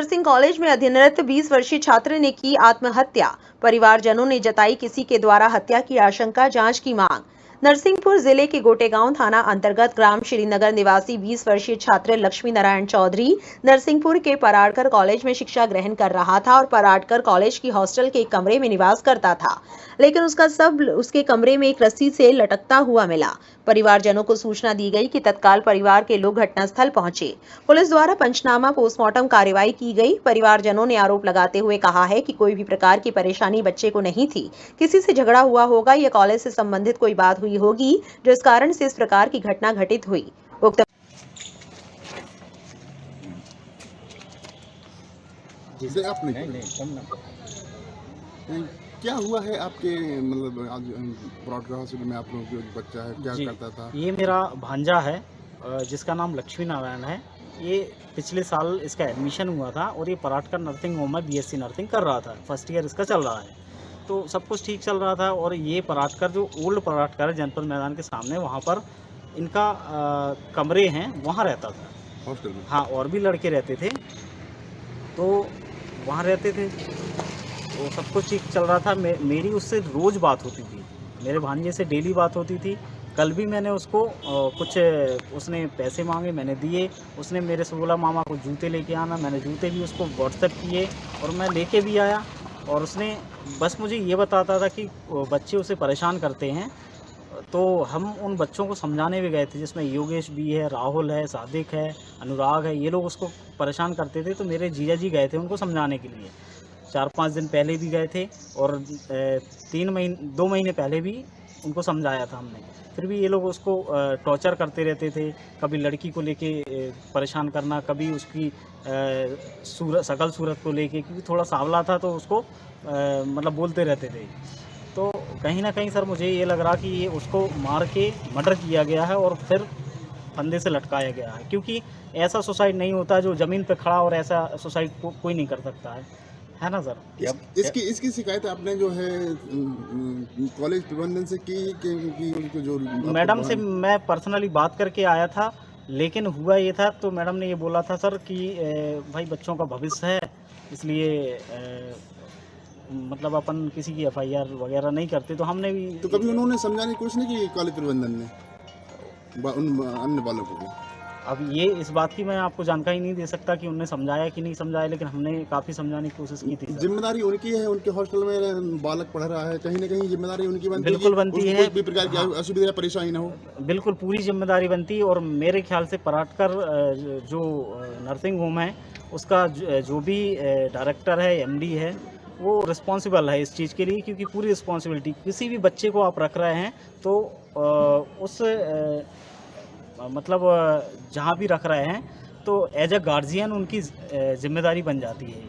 Nursing college में अध्ययनरत 20 वर्षीय छात्र ने की आत्महत्या। परिवारजनों ने जताई किसी के द्वारा हत्या की आशंका, जांच की मांग। नरसिंहपुर जिले के गोटेगांव थाना अंतर्गत ग्राम श्रीनगर निवासी 20 वर्षीय छात्र लक्ष्मी नारायण चौधरी नरसिंहपुर के पराड़कर कॉलेज में शिक्षा ग्रहण कर रहा था और पराड़कर कॉलेज की हॉस्टल के एक कमरे में निवास करता था, लेकिन उसका शव उसके कमरे में एक रस्सी से लटकता हुआ मिला। परिवारजनों को सूचना दी गई कि तत्काल परिवार के लोग घटनास्थल पहुंचे। पुलिस द्वारा पंचनामा पोस्टमार्टम कार्रवाई की गई। परिवारजनों ने आरोप लगाते हुए कहा है कि कोई भी प्रकार की परेशानी बच्चे को नहीं थी, किसी से झगड़ा हुआ होगा या कॉलेज से संबंधित कोई बात हुई होगी, जिस कारण से इस प्रकार की घटना घटित हुई। उक्त जिसे आपने क्या हुआ है आपके मतलब आज ब्रॉडकास्ट हॉस्पिटल में आप लोगों का बच्चा है, क्या करता था? ये मेरा भांजा है जिसका नाम लक्ष्मी नारायण है। ये पिछले साल इसका एडमिशन हुआ था और ये पराड़कर नर्सिंग होम में बीएससी नर्सिंग कर रहा था। फर्स्ट ईयर इसका चल रहा है, तो सब कुछ ठीक चल रहा था। और ये पराड़कर जो ओल्ड पराड़कर है जनपद मैदान के सामने, वहाँ पर इनका कमरे हैं, वहाँ रहता था हॉस्टल में। हाँ, और भी लड़के रहते थे, तो वहाँ रहते थे, तो सब कुछ ठीक चल रहा था। मेरी उससे रोज़ बात होती थी, मेरे भांजे से डेली बात होती थी। कल भी मैंने उसको कुछ उसने पैसे मांगे, मैंने दिए। उसने मेरे से बोला मामा को जूते लेके आना, मैंने जूते भी उसको व्हाट्सएप किए और मैं लेके भी आया। और उसने बस मुझे ये बताता था कि बच्चे उसे परेशान करते हैं, तो हम उन बच्चों को समझाने भी गए थे, जिसमें योगेश भी है, राहुल है, सादिक है, अनुराग है। ये लोग उसको परेशान करते थे, तो मेरे जीजा जी गए थे उनको समझाने के लिए। 4-5 दिन पहले भी गए थे और 2 महीने पहले भी उनको समझाया था हमने। फिर भी ये लोग उसको टॉर्चर करते रहते थे। कभी लड़की को लेके परेशान करना, कभी उसकी शकल सूरत को लेके, क्योंकि थोड़ा सांवला था तो उसको मतलब बोलते रहते थे। तो कहीं ना कहीं सर मुझे ये लग रहा कि ये उसको मार के मर्डर किया गया है और फिर फंदे से लटकाया गया है, क्योंकि ऐसा सुसाइड नहीं होता जो ज़मीन पे खड़ा, और ऐसा सुसाइड कोई नहीं कर सकता है ना सर। इसकी शिकायत आपने जो है कॉलेज प्रबंधन से की कि उनको जो मैडम से मैं पर्सनली बात करके आया था, लेकिन हुआ ये था, तो मैडम ने ये बोला था सर कि भाई बच्चों का भविष्य है, इसलिए मतलब अपन किसी की एफआईआर वगैरह नहीं करते। तो हमने भी तो कभी उन्होंने समझाने की कोशिश नहीं की कॉलेज प्रबंधन ने उन अन्य बालों को? अब ये इस बात की मैं आपको जानकारी नहीं दे सकता कि उन्होंने समझाया कि नहीं समझाया, लेकिन हमने काफ़ी समझाने की कोशिश की थी। जिम्मेदारी उनकी है, उनके हॉस्टल में बालक पढ़ रहा है, कहीं ना कहीं जिम्मेदारी उनकी बनती है। बिल्कुल बनती है, कोई भी प्रकार की असुविधा परेशानी ना हो। बिल्कुल पूरी जिम्मेदारी बनती है। और मेरे ख्याल से पराड़कर जो नर्सिंग होम है उसका जो भी डायरेक्टर है, एमडी है, वो रिस्पॉन्सिबल है इस चीज़ के लिए, क्योंकि पूरी रिस्पॉन्सिबिलिटी, किसी भी बच्चे को आप रख रहे हैं तो उस मतलब जहाँ भी रख रहे हैं तो एज अ गार्जियन उनकी जिम्मेदारी बन जाती है।